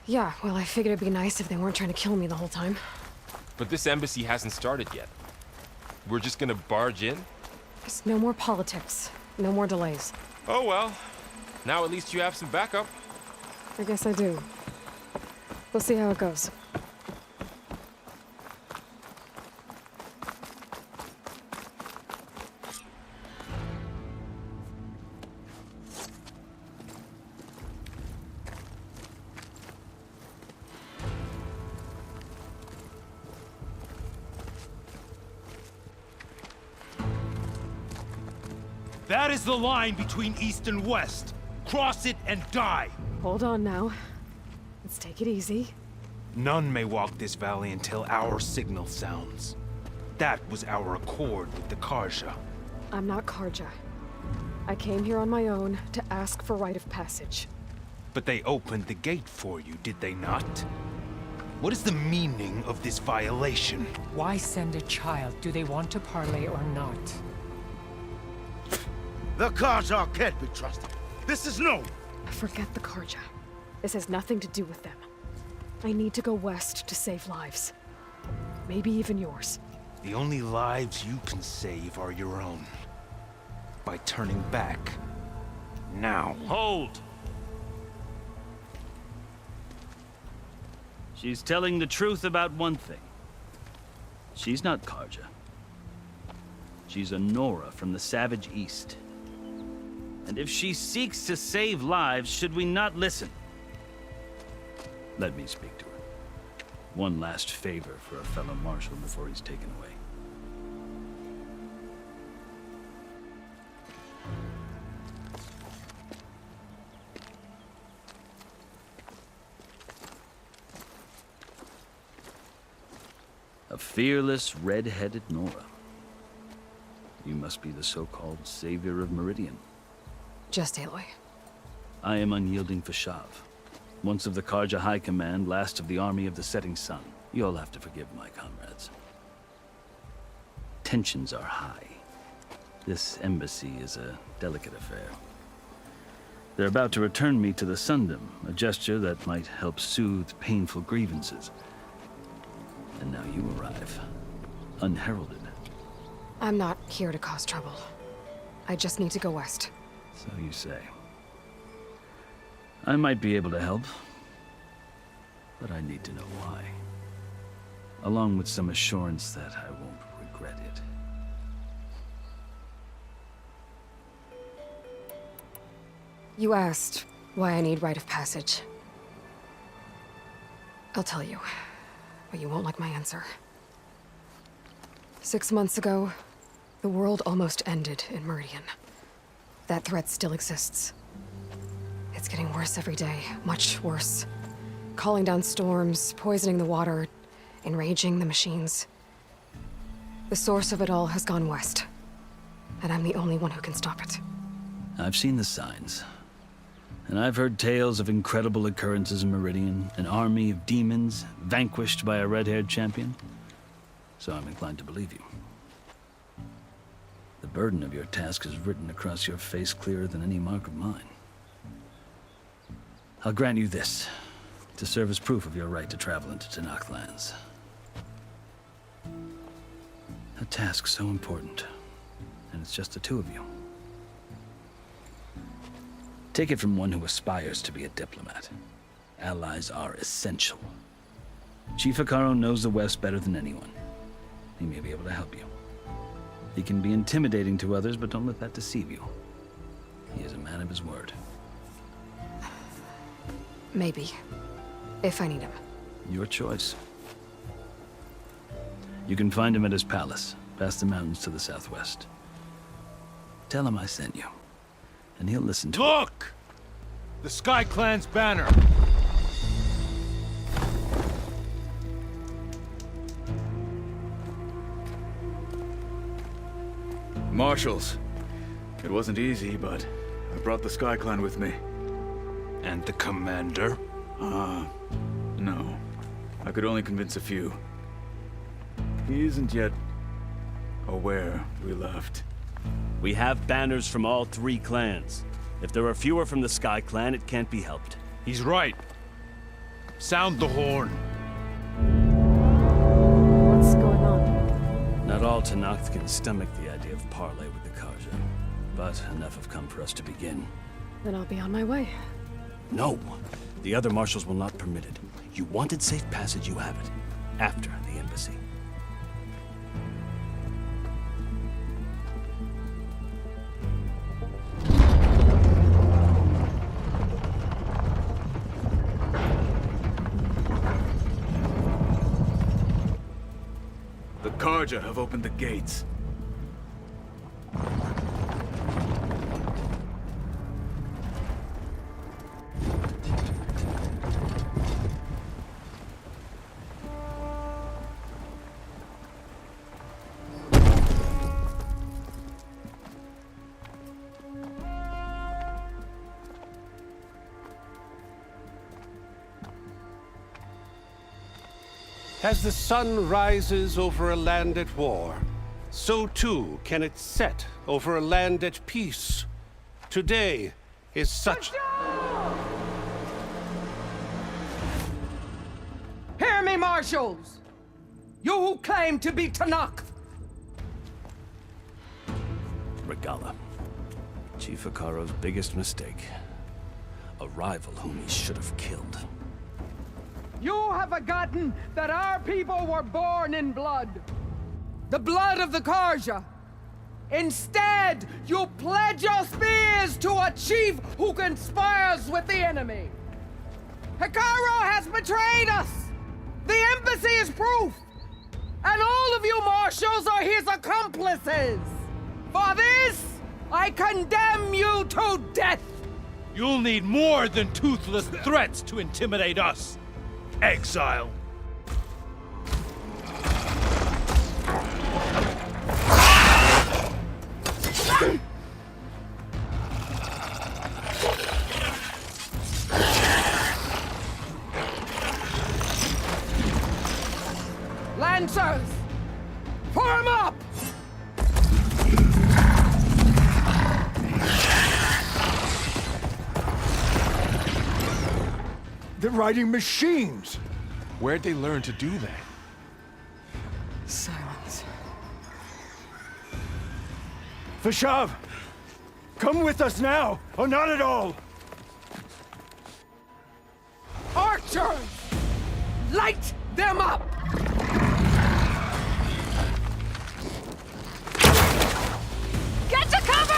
Yeah, well, I figured it'd be nice if they weren't trying to kill me the whole time. But this embassy hasn't started yet. We're just gonna barge in? Just no more politics. No more delays. Oh well. Now at least you have some backup. I guess I do. We'll see how it goes. That is the line between East and West. Cross it and die. Hold on now. Let's take it easy. None may walk this valley until our signal sounds. That was our accord with the Karja. I'm not Karja. I came here on my own to ask for rite of passage. But they opened the gate for you, did they not? What is the meaning of this violation? Why send a child? Do they want to parley or not? The Karja can't be trusted. This is known. Forget the Karja. This has nothing to do with them. I need to go west to save lives. Maybe even yours. The only lives you can save are your own. By turning back. Now. Hold! She's telling the truth about one thing. She's not Karja. She's a Nora from the Savage East. And if she seeks to save lives, should we not listen? Let me speak to her. One last favor for a fellow marshal before he's taken away. A fearless, red-headed Nora. You must be the so-called savior of Meridian. Just Aloy. I am unyielding Fashav. Once of the Karja High Command, last of the army of the setting sun. You'll have to forgive my comrades. Tensions are high. This embassy is a delicate affair. They're about to return me to the Sundom, a gesture that might help soothe painful grievances. And now you arrive, unheralded. I'm not here to cause trouble. I just need to go west. So you say. I might be able to help, but I need to know why. Along with some assurance that I won't regret it. You asked why I need rite of passage. I'll tell you, but you won't like my answer. 6 months ago, the world almost ended in Meridian. That threat still exists. It's getting worse every day, much worse. Calling down storms, poisoning the water, enraging the machines. The source of it all has gone west, and I'm the only one who can stop it. I've seen the signs. And I've heard tales of incredible occurrences in Meridian, an army of demons vanquished by a red-haired champion. So I'm inclined to believe you. The burden of your task is written across your face clearer than any mark of mine. I'll grant you this, to serve as proof of your right to travel into Tenakth lands. A task so important, and it's just the two of you. Take it from one who aspires to be a diplomat. Allies are essential. Chief Hekarro knows the West better than anyone. He may be able to help you. He can be intimidating to others, but don't let that deceive you. He is a man of his word. Maybe. If I need him. Your choice. You can find him at his palace, past the mountains to the southwest. Tell him I sent you, and he'll listen to it. Look! The Sky Clan's banner! Marshals. It wasn't easy, but I brought the Sky Clan with me. And the commander? No. I could only convince a few. He isn't yet aware we left. We have banners from all 3 clans. If there are fewer from the Sky Clan, it can't be helped. He's right. Sound the horn. What's going on? Not all Tenakth can stomach the idea of parley with the Karja, but enough have come for us to begin. Then I'll be on my way. No! The other marshals will not permit it. You wanted safe passage, you have it. After the embassy. The Karja have opened the gates. As the sun rises over a land at war, so too can it set over a land at peace. Today is such... Hear me, marshals! You who claim to be Tenakth! Regala. Chief Hikaro's biggest mistake. A rival whom he should have killed. You have forgotten that our people were born in blood. The blood of the Karja. Instead, you pledge your spears to a chief who conspires with the enemy. Hikaro has betrayed us! The embassy is proof! And all of you marshals are his accomplices! For this, I condemn you to death! You'll need more than toothless threats to intimidate us. Exile. Lancers! Form up! They're riding machines. Where'd they learn to do that? Silence. Vashav, come with us now, or not at all. Archers! Light them up! Get to cover!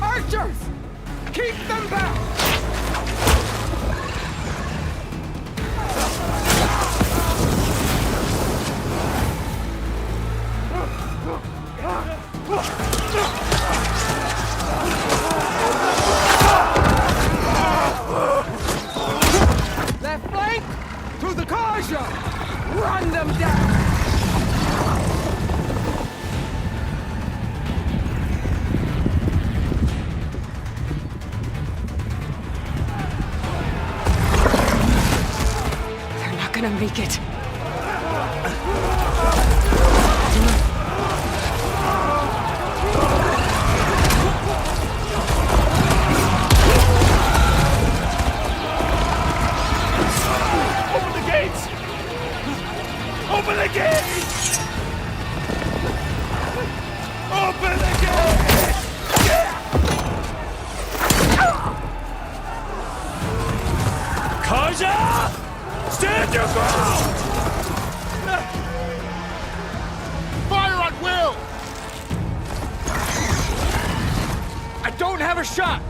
Archers! Keep them back! Left flank! To the Karja! Run them down! They're not gonna make it. Open the gates! Open the gates! Open the gates! Karja! Stand your ground! Fire at will! I don't have a shot!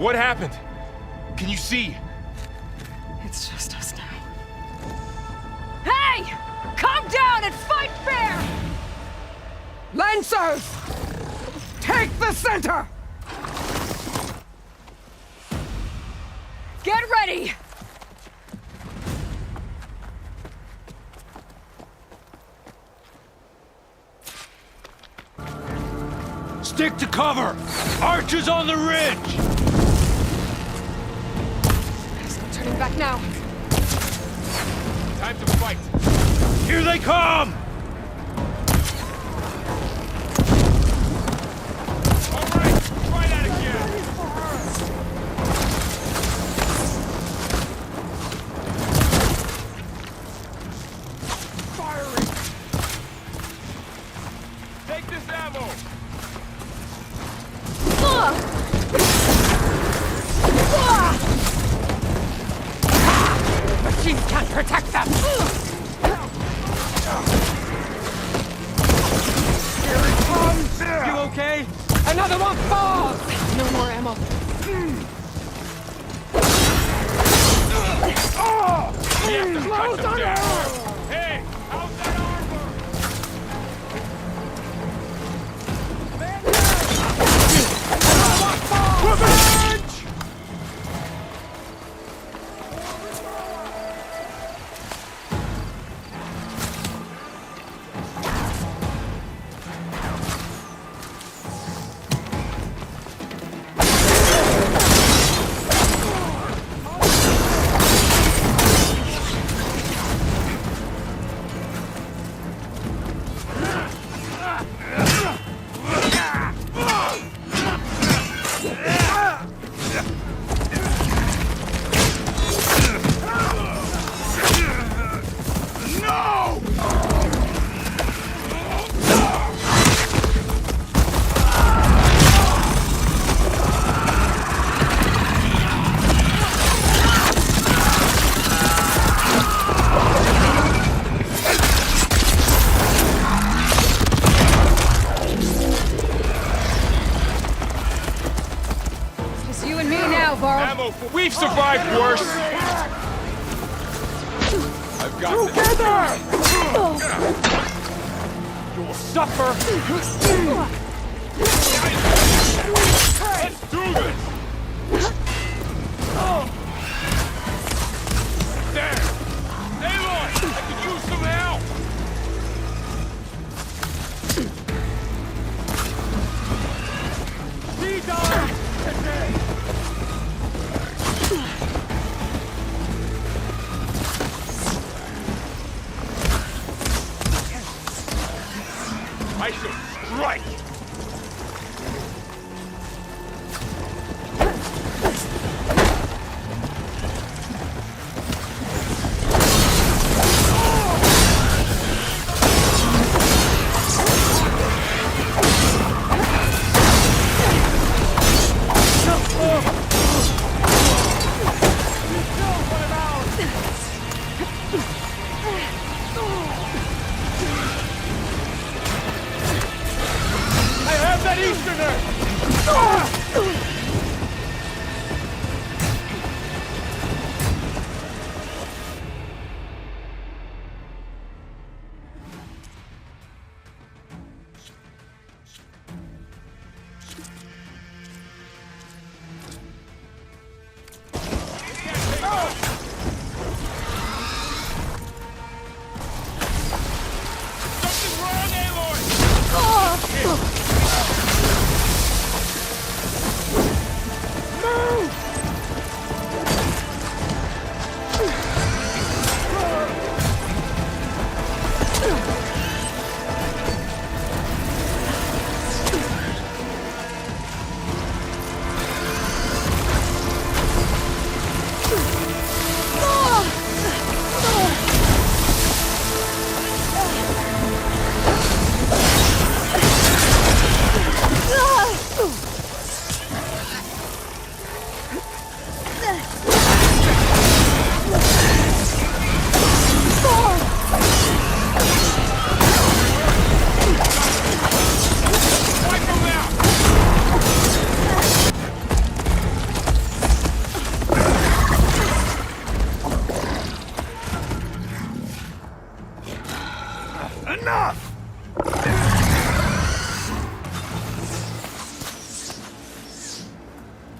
What happened? Can you see? It's just us now. Hey! Calm down and fight fair! Lancers! Take the center! Get ready! Stick to cover! Archers on the ridge! There's no turning back now. Time to fight. Here they come! All right, try that again. Firing. Take this ammo. Machines can't protect them! Here it comes! You okay? Another one falls! No more ammo. We have to cut them down. Hey, how's that armor? Revenge! Just you and me now, Varl. Ammo for... We've survived worse. I've got this. You'll suffer! Let's do this. There. Aloy, I could use some help. I shall strike. I have that Easterner! Something wrong, Aloy!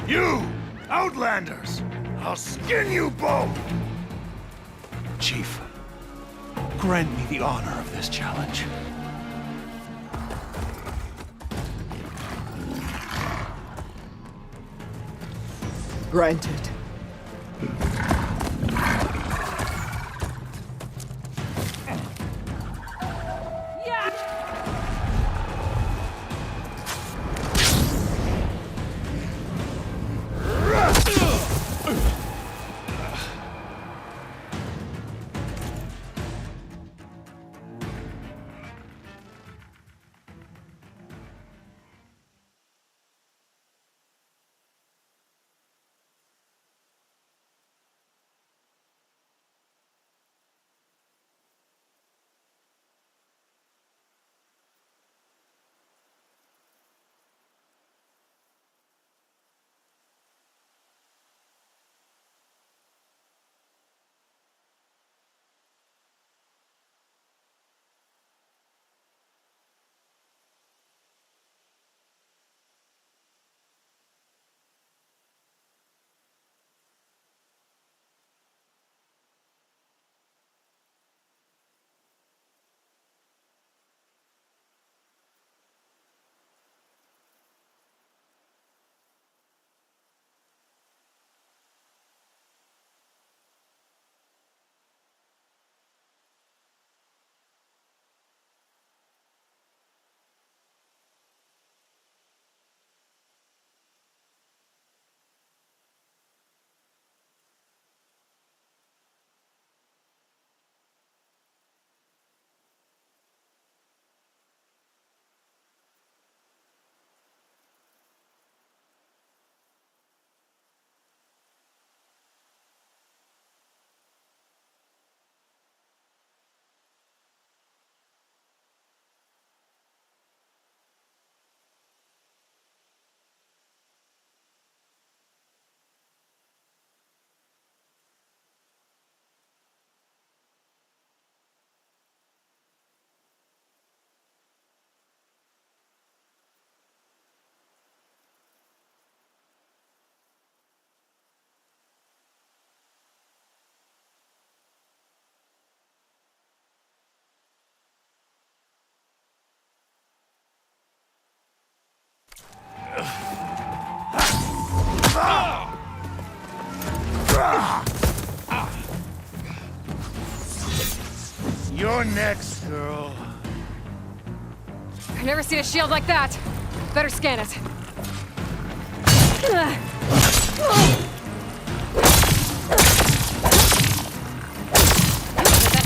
You! Outlanders! I'll skin you both! Chief, grant me the honor of this challenge. Granted. You're next, girl. I've never seen a shield like that. Better scan it. That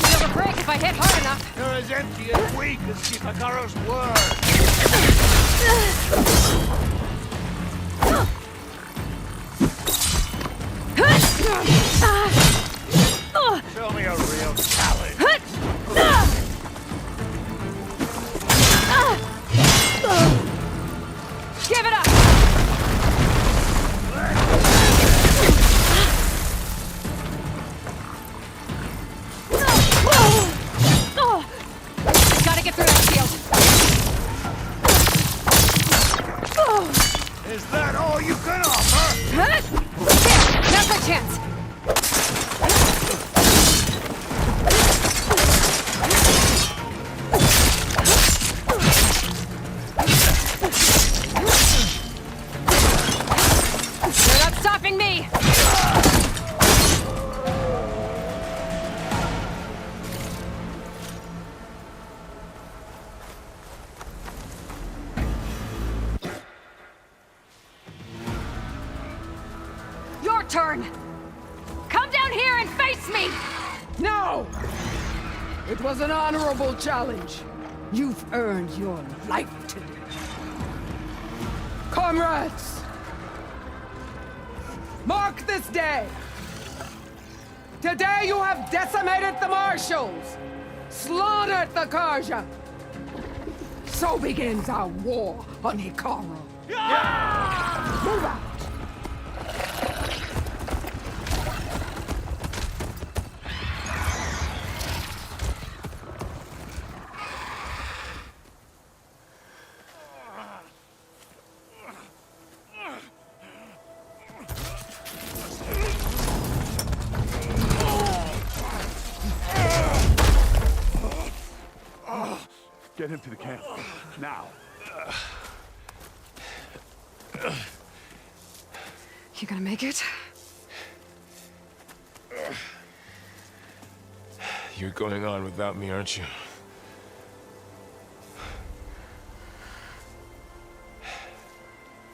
shield will break if I hit hard enough. You're as empty and weak as Chifakaro's word. Show me a real challenge. Give it up! Gotta get through that shield. Is that all you can offer? Here, now's our chance. You're not stopping me! Your turn! Come down here and face me! No! It was an honorable challenge. You've earned your life today. Comrades! Mark this day! Today you have decimated the Marshals! Slaughtered the Karja! So begins our war on Hikaru. Move out! Get him to the camp. Now. You gonna make it? You're going on without me, aren't you?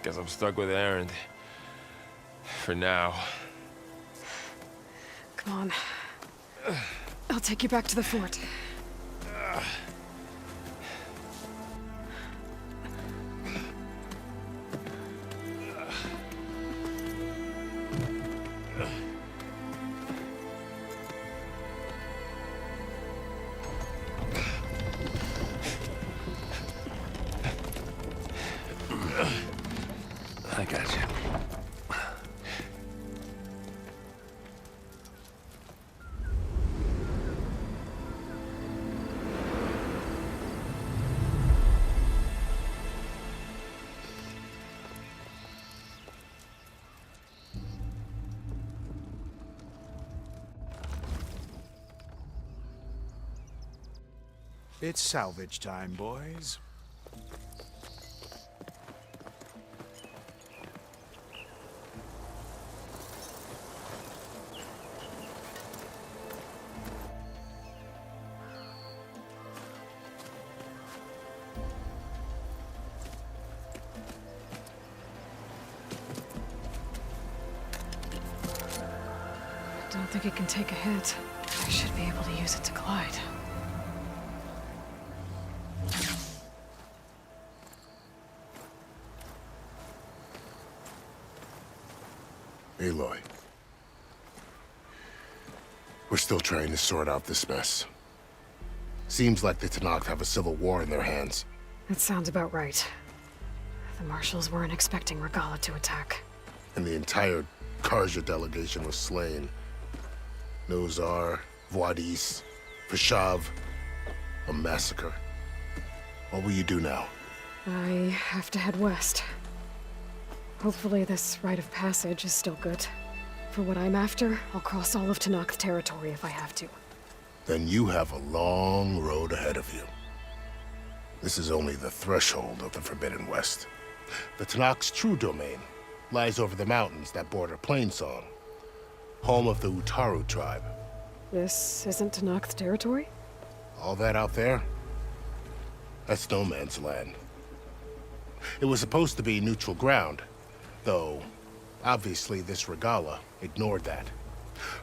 Guess I'm stuck with Aaron. For now. Come on. I'll take you back to the fort. I got you. It's salvage time, boys. Don't think it can take a hit. I should be able to use it to glide. Aloy. We're still trying to sort out this mess. Seems like the Tenakth have a civil war in their hands. That sounds about right. The marshals weren't expecting Regala to attack. And the entire Karja delegation was slain. Nozar, Voidis, Vashav. A massacre. What will you do now? I have to head west. Hopefully this rite of passage is still good. For what I'm after, I'll cross all of Tenakth territory if I have to. Then you have a long road ahead of you. This is only the threshold of the Forbidden West. The Tenakth's true domain lies over the mountains that border Plainsong, home of the Utaru tribe. This isn't Tenakth territory? All that out there? That's no man's land. It was supposed to be neutral ground, though obviously this Regala ignored that.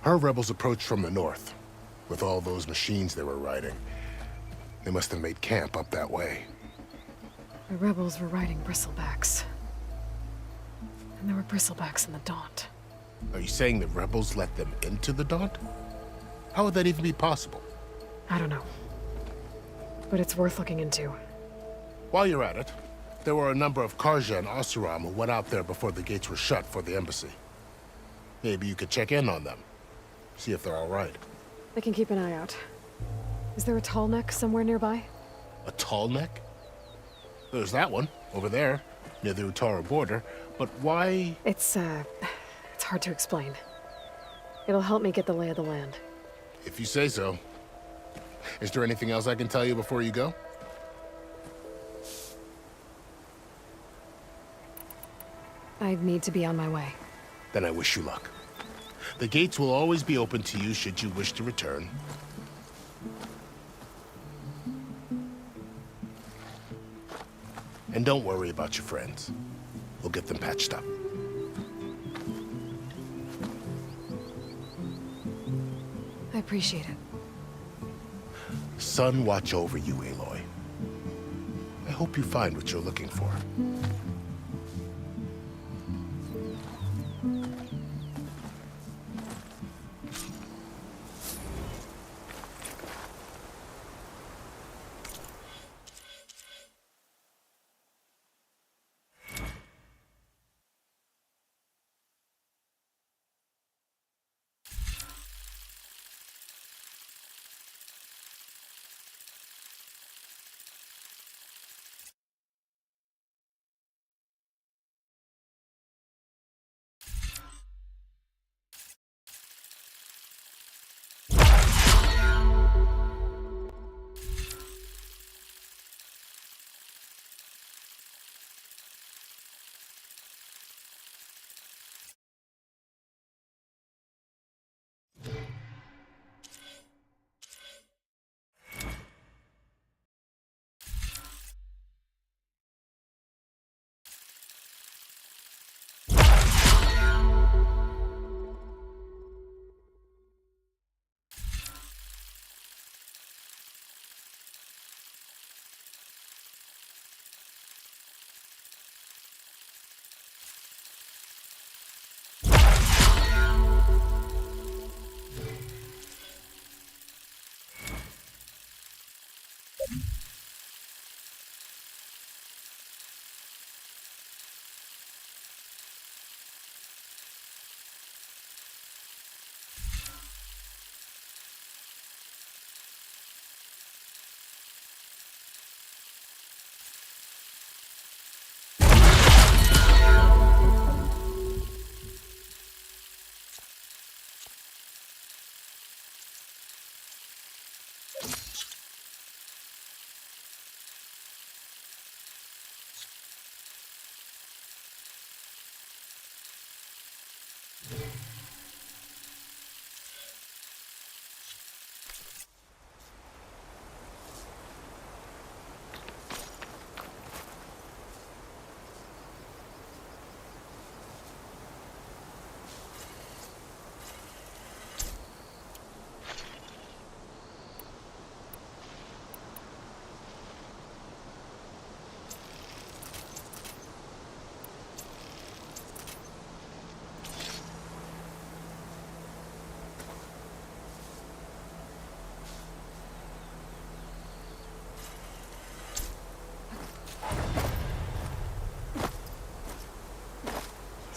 Her rebels approached from the north, with all those machines they were riding. They must have made camp up that way. The rebels were riding bristlebacks. And there were bristlebacks in the Daunt. Are you saying the rebels let them into the Daunt? How would that even be possible? I don't know. But it's worth looking into. While you're at it, there were a number of Karja and Oseram who went out there before the gates were shut for the embassy. Maybe you could check in on them. See if they're all right. I can keep an eye out. Is there a tall neck somewhere nearby? A tall neck? There's that one, over there, near the Utaru border. But why? It's hard to explain. It'll help me get the lay of the land. If you say so. Is there anything else I can tell you before you go? I need to be on my way. Then I wish you luck. The gates will always be open to you should you wish to return. And don't worry about your friends. We'll get them patched up. I appreciate it. Sun watch over you, Aloy. I hope you find what you're looking for.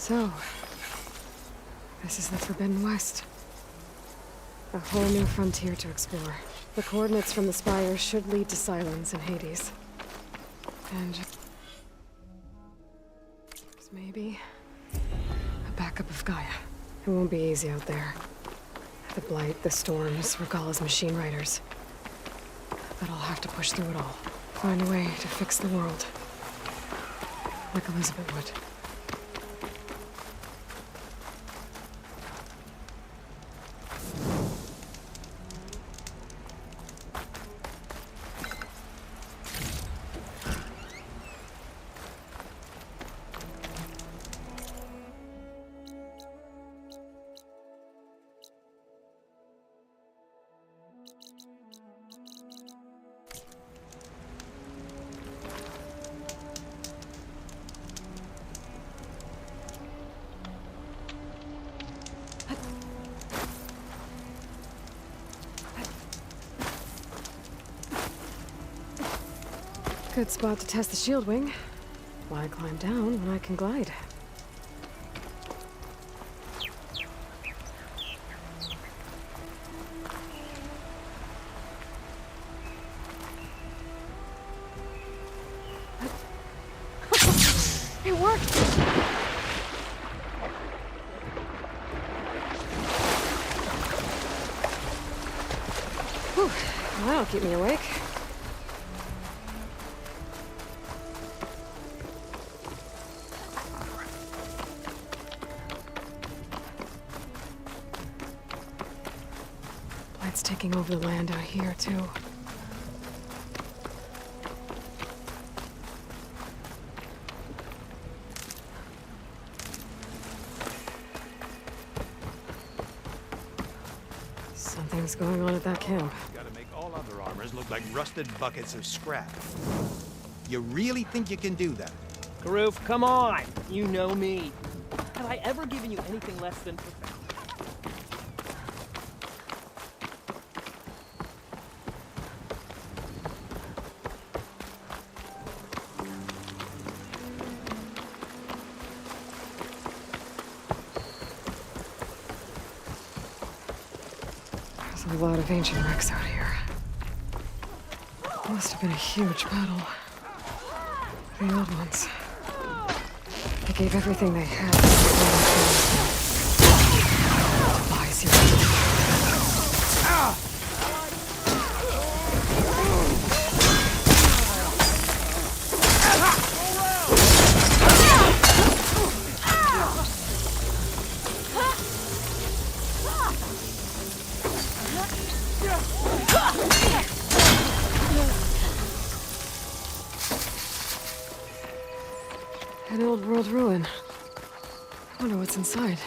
So, this is the Forbidden West. A whole new frontier to explore. The coordinates from the spires should lead to Silence and Hades. And maybe a backup of Gaia. It won't be easy out there. The Blight, the Storms, Regalla's machine riders. But I'll have to push through it all. Find a way to fix the world. Like Elizabeth would. Good spot to test the shield wing. Why climb down when I can glide? It worked! Whew, well, that'll keep me awake. It's taking over the land out here, too. Something's going on at that camp. Gotta make all other armors look like rusted buckets of scrap. You really think you can do that? Karoof, come on! You know me. Have I ever given you anything less than perfect? There's a lot of ancient wrecks out here. Must have been a huge battle. The old ones. They gave everything they had to buy zero. An old world ruin. I wonder what's inside.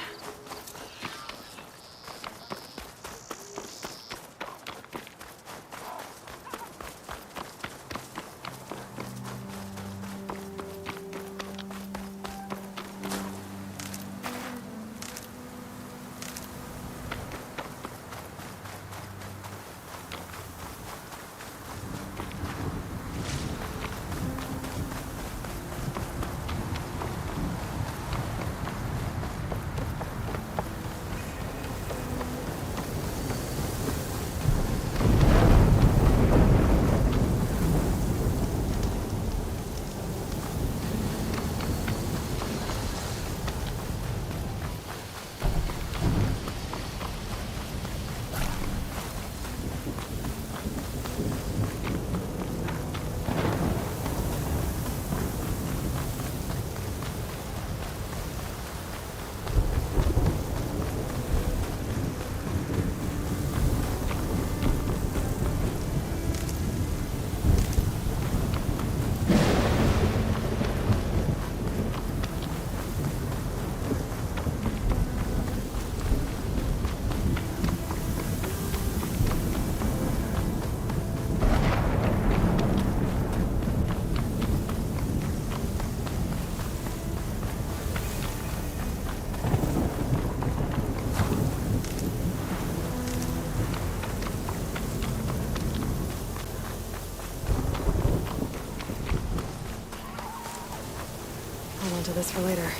Hold on to this for later.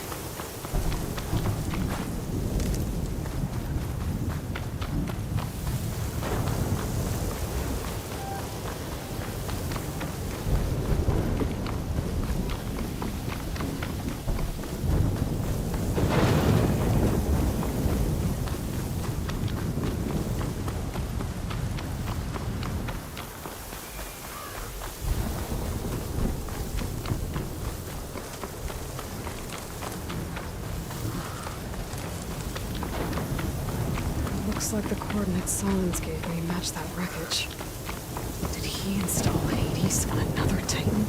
Looks like the coordinates Silence gave me match that wreckage. Did he install Hades on another Titan?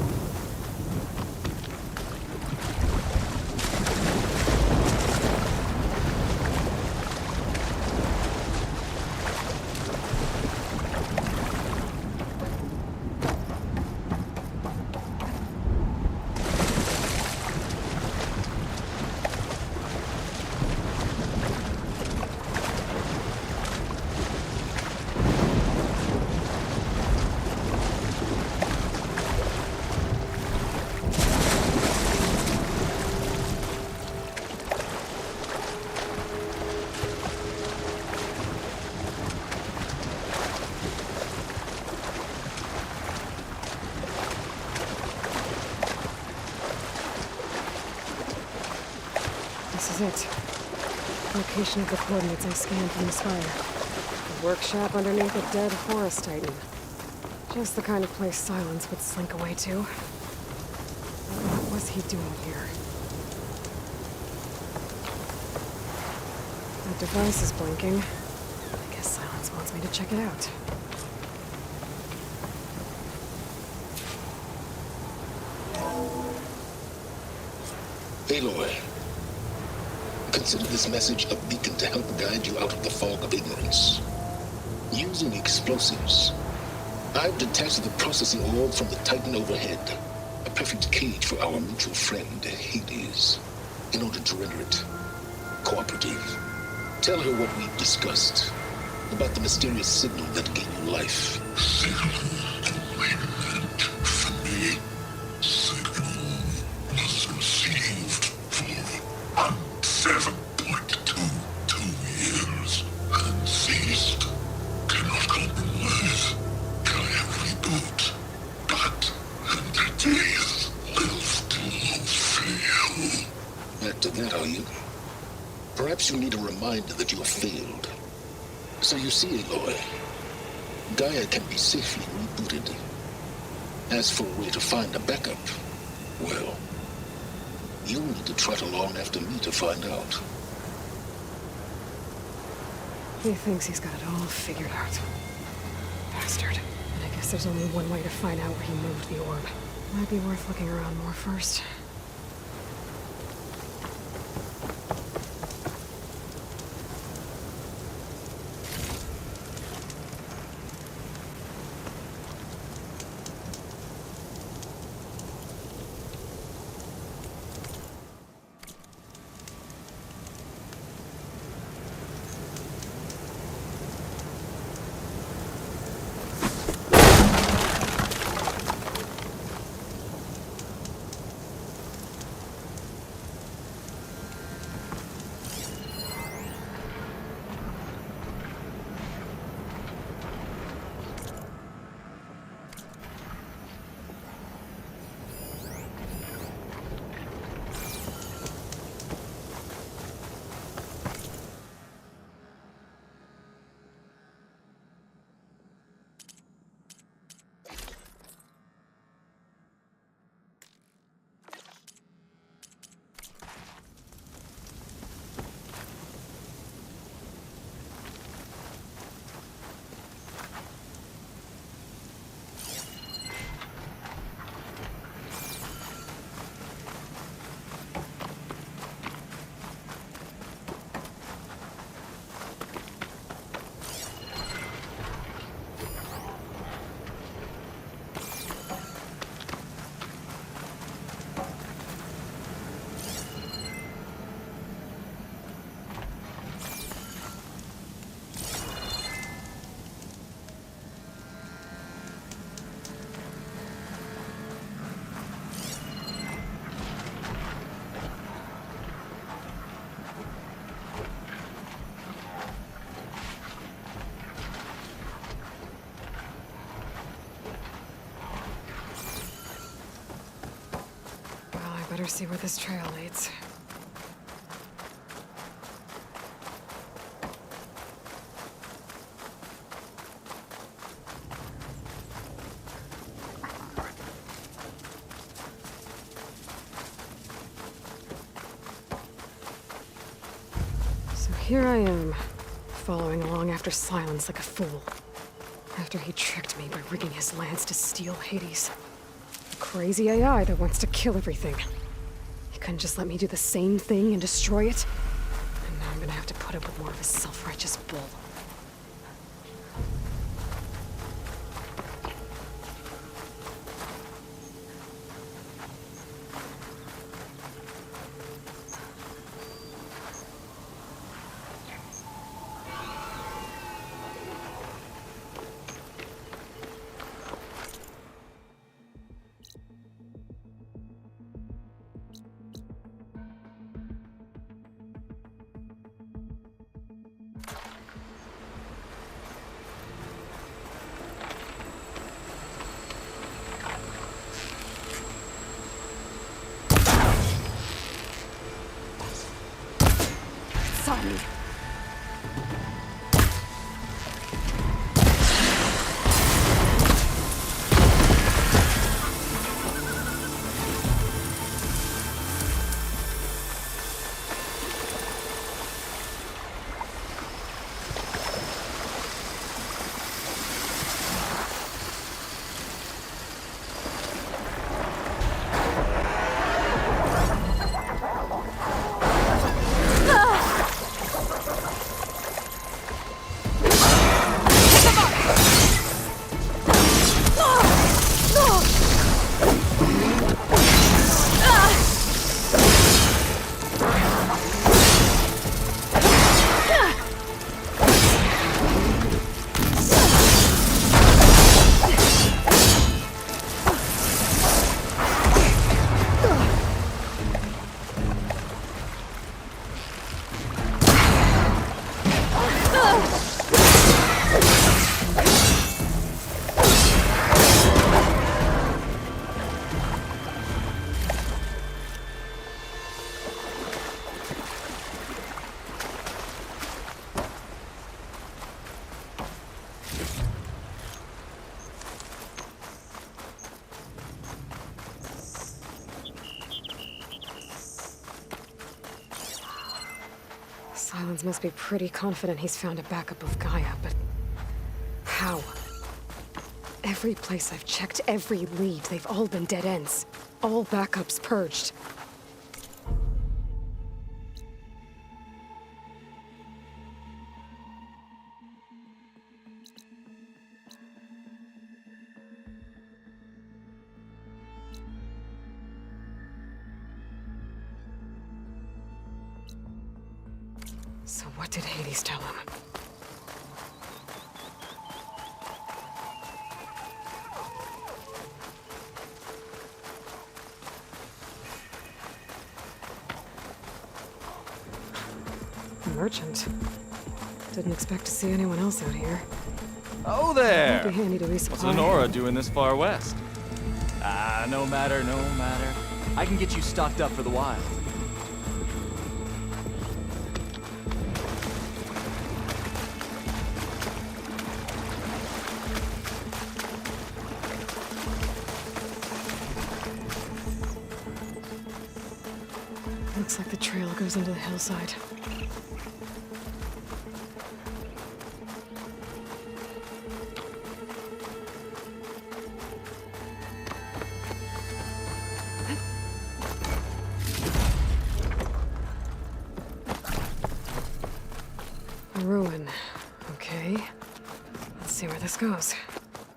This is it. Location of the coordinates I scanned from the spire. A workshop underneath a dead forest titan. Just the kind of place Silence would slink away to. What was he doing here? That device is blinking. I guess Silence wants me to check it out. Aloy, consider this message a beacon to help guide you out of the fog of ignorance. Using explosives, I've detached the processing orb from the Titan overhead, a perfect cage for our mutual friend, Hades, in order to render it cooperative. Tell her what we've discussed about the mysterious signal that gave you life. After that, are you? Perhaps you need a reminder that you have failed. So you see, Aloy, Gaia can be safely rebooted. As for a way to find a backup, well, you'll need to trot along after me to find out. He thinks he's got it all figured out. Bastard. And I guess there's only one way to find out where he moved the orb. Might be worth looking around more first. Better see where this trail leads. So here I am, following along after Silence like a fool. After he tricked me by rigging his lance to steal Hades. A crazy AI that wants to kill everything. He couldn't just let me do the same thing and destroy it? And now I'm gonna have to put up with more of his self-righteous bull. Sorry. Silence must be pretty confident he's found a backup of Gaia, but how? Every place I've checked, every lead, they've all been dead ends. All backups purged. So what did Hades tell him? A merchant. Didn't expect to see anyone else out here. Oh there! Might be handy to What's resupply. Lenora doing this far west? No matter, no matter. I can get you stocked up for the wild. Looks like the trail goes into the hillside. A ruin. Okay. Let's see where this goes.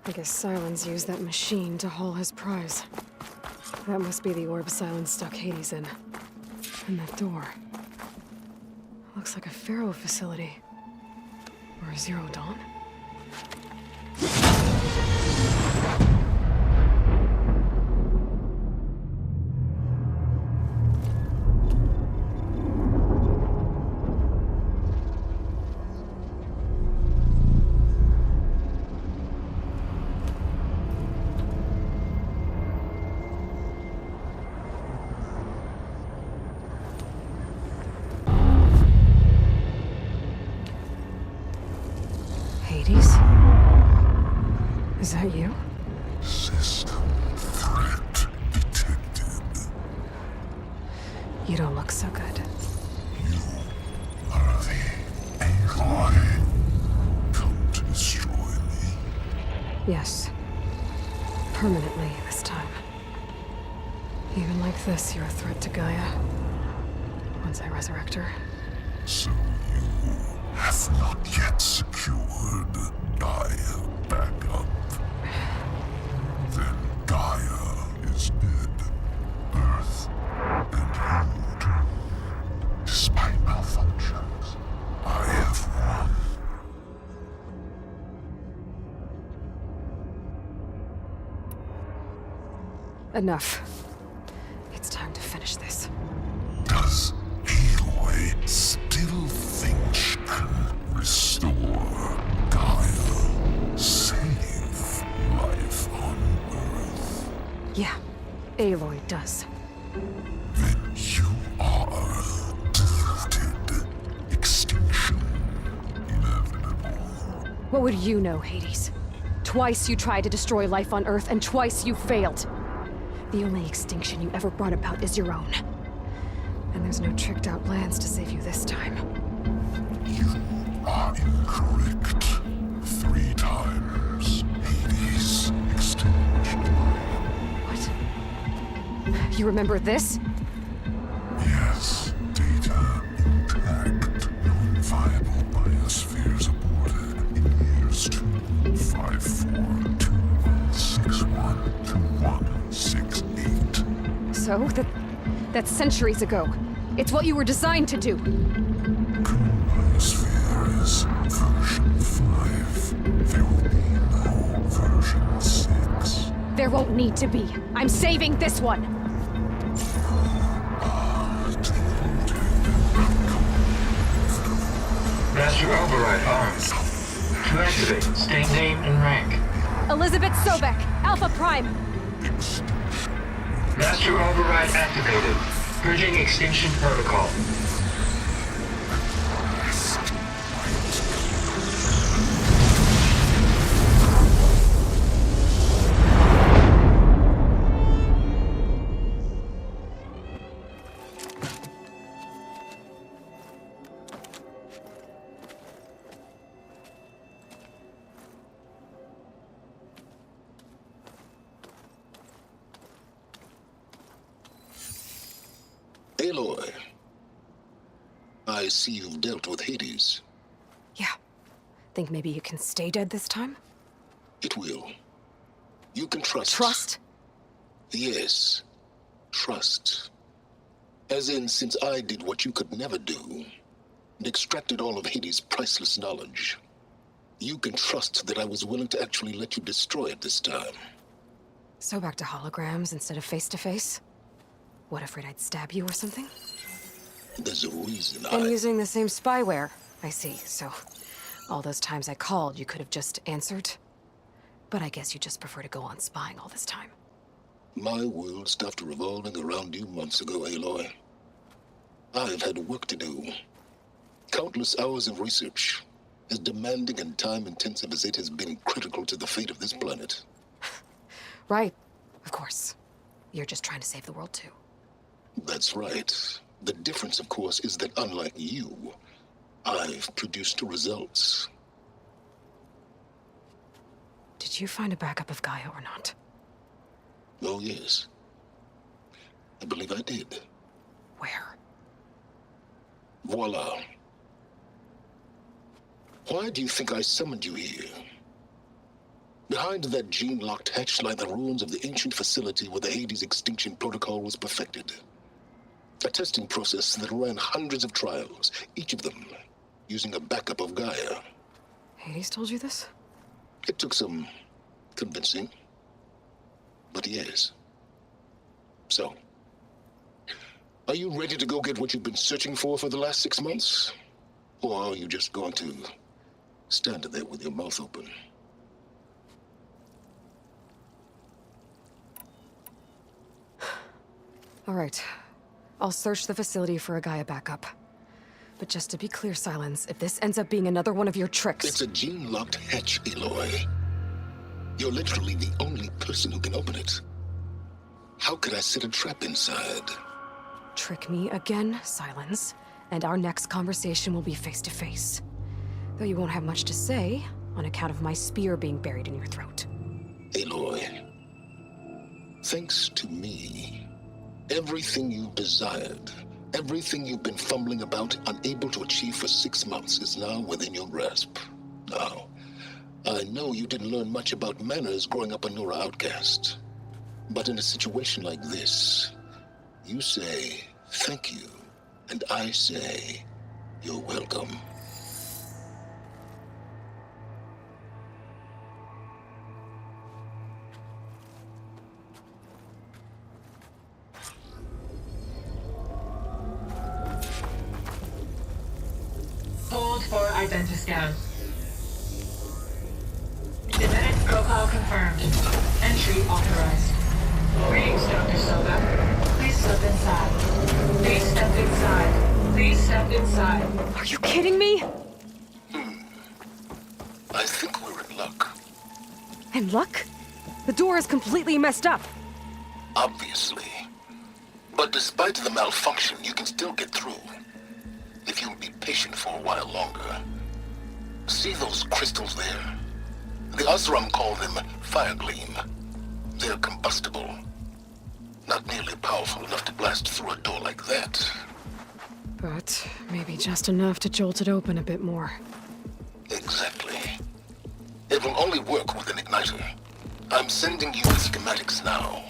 I guess Silence used that machine to haul his prize. That must be the orb Silence stuck Hades in. And that door. Looks like a Pharaoh facility. Or a Zero Dawn? Hades? Is that you? System threat detected. You don't look so good. You are the Aloy. Yes. Permanently this time. Even like this, you're a threat to Gaia. Once I resurrect her. So you have not yet secured Gaia back up. Then Gaia is dead. Earth and you, despite malfunctions, I have won. Enough. It's time to finish this. Does Aloy still think she can restore Gaia? Save life on Earth? Yeah, Aloy does. Then you are deluded. Extinction inevitable. What would you know, Hades? Twice you tried to destroy life on Earth, and twice you failed. The only extinction you ever brought about is your own. And there's no tricked-out plans to save you this time. You are incorrect. 3 times. Hades extinguished. What? You remember this? Yes. Data intact. Non-viable biospheres aborted in years 254, 2161, 2168. So, that's centuries ago. It's what you were designed to do. Biosphere is version 5. There will be no version 6. There won't need to be. I'm saving this one. Master override armed. To activate, state name and rank. Elizabeth Sobek, Alpha Prime. Master override activated. Purging extinction protocol. Aloy, I see you've dealt with Hades. Yeah. Think maybe you can stay dead this time? It will. You can trust. Trust? Yes. Trust. As in, since I did what you could never do, and extracted all of Hades' priceless knowledge, you can trust that I was willing to actually let you destroy it this time. So back to holograms instead of face-to-face? What, afraid I'd stab you or something? There's a reason And using the same spyware. I see, so all those times I called, you could have just answered? But I guess you just prefer to go on spying all this time. My world stopped revolving around you months ago, Aloy. I've had work to do. Countless hours of research, as demanding and time-intensive as it has been critical to the fate of this planet. Right, of course. You're just trying to save the world, too. That's right. The difference, of course, is that unlike you, I've produced results. Did you find a backup of Gaia or not? Oh, yes. I believe I did. Where? Voila. Why do you think I summoned you here? Behind that gene-locked hatch lie the ruins of the ancient facility where the Hades extinction protocol was perfected. A testing process that ran hundreds of trials, each of them using a backup of Gaia. Hades told you this? It took some convincing, but yes. So, are you ready to go get what you've been searching for the last 6 months? Or are you just going to stand there with your mouth open? All right. I'll search the facility for a Gaia backup. But just to be clear, Silence, if this ends up being another one of your tricks... It's a gene-locked hatch, Aloy. You're literally the only person who can open it. How could I set a trap inside? Trick me again, Silence, and our next conversation will be face-to-face. Though you won't have much to say, on account of my spear being buried in your throat. Aloy, thanks to me, everything you've desired, everything you've been fumbling about, unable to achieve for 6 months, is now within your grasp. Now, I know you didn't learn much about manners growing up a Nora outcast. But in a situation like this, you say thank you, and I say you're welcome. Hold for identiscan. Genetic profile confirmed. Entry authorized. Greetings, Dr. Soda. Please step inside. Please step inside. Please step inside. Are you kidding me? I think we're in luck. In luck? The door is completely messed up. Obviously. But despite the malfunction, you can still get through. If you'll be patient for a while longer. See those crystals there? The Osram call them fire gleam. They're combustible. Not nearly powerful enough to blast through a door like that. But maybe just enough to jolt it open a bit more. Exactly. It will only work with an igniter. I'm sending you the schematics now.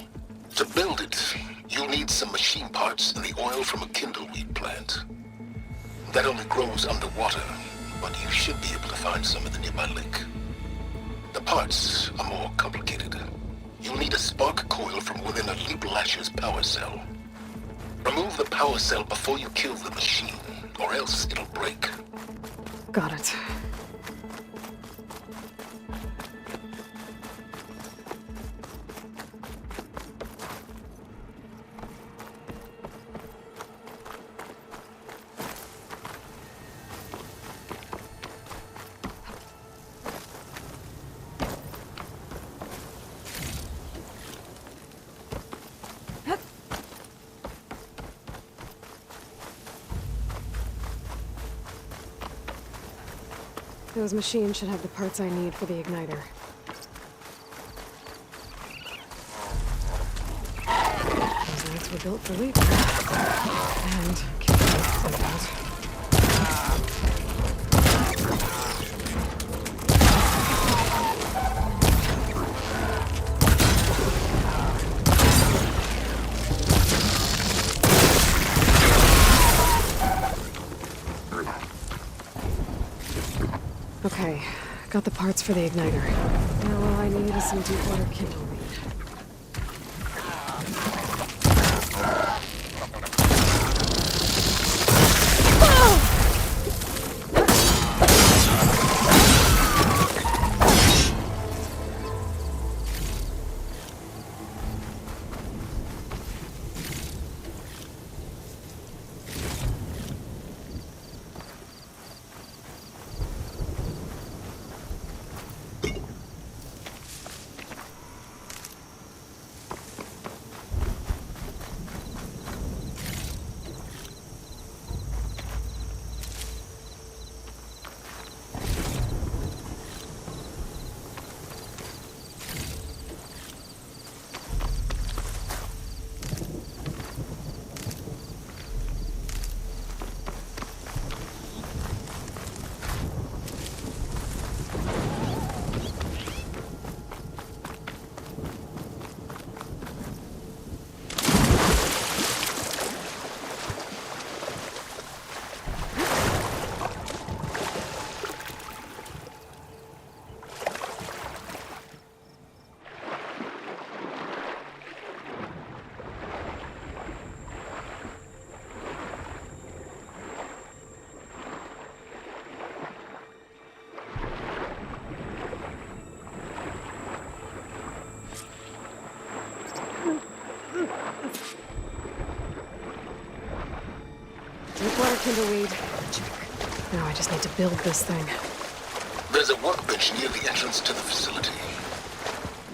To build it, you'll need some machine parts and the oil from a kindleweed plant. That only grows underwater, but you should be able to find some in the nearby lake. The parts are more complicated. You'll need a spark coil from within a Leap Lasher's power cell. Remove the power cell before you kill the machine, or else it'll break. Got it. Those machines should have the parts I need for the igniter. Those lights were built for Leap. And keep the lights out. Okay, got the parts for the igniter. Now all I need is some deep water kindleweed. Deepwater kindleweed. Check. Now I just need to build this thing. There's a workbench near the entrance to the facility.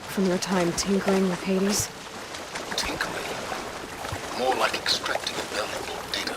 From your time tinkering with Hades? Tinkering? More like extracting valuable data.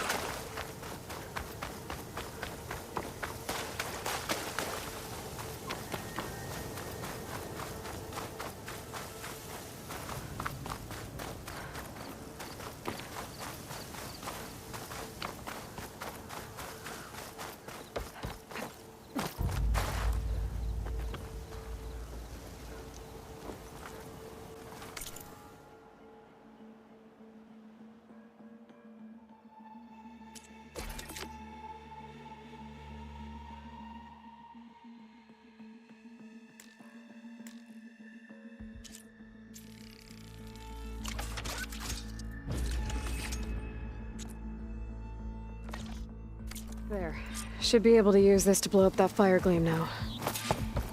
There. Should be able to use this to blow up that fire gleam now.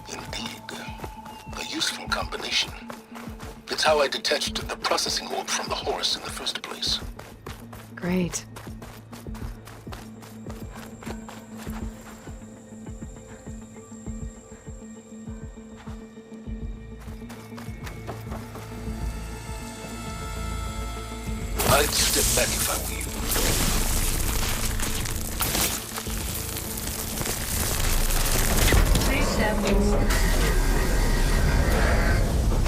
Indeed. A useful combination. It's how I detached the processing orb from the horse in the first place. Great. I'd step back if I were you. Please stand inside.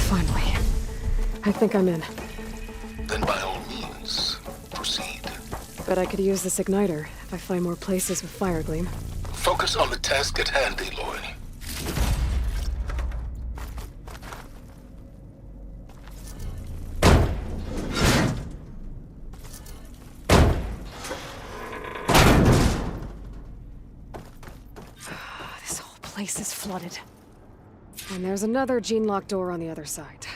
Finally. I think I'm in. Then by all means, proceed. Bet I could use this igniter if I find more places with fire gleam. Focus on the task at hand, Aloy. This whole place is flooded. And there's another gene lock door on the other side.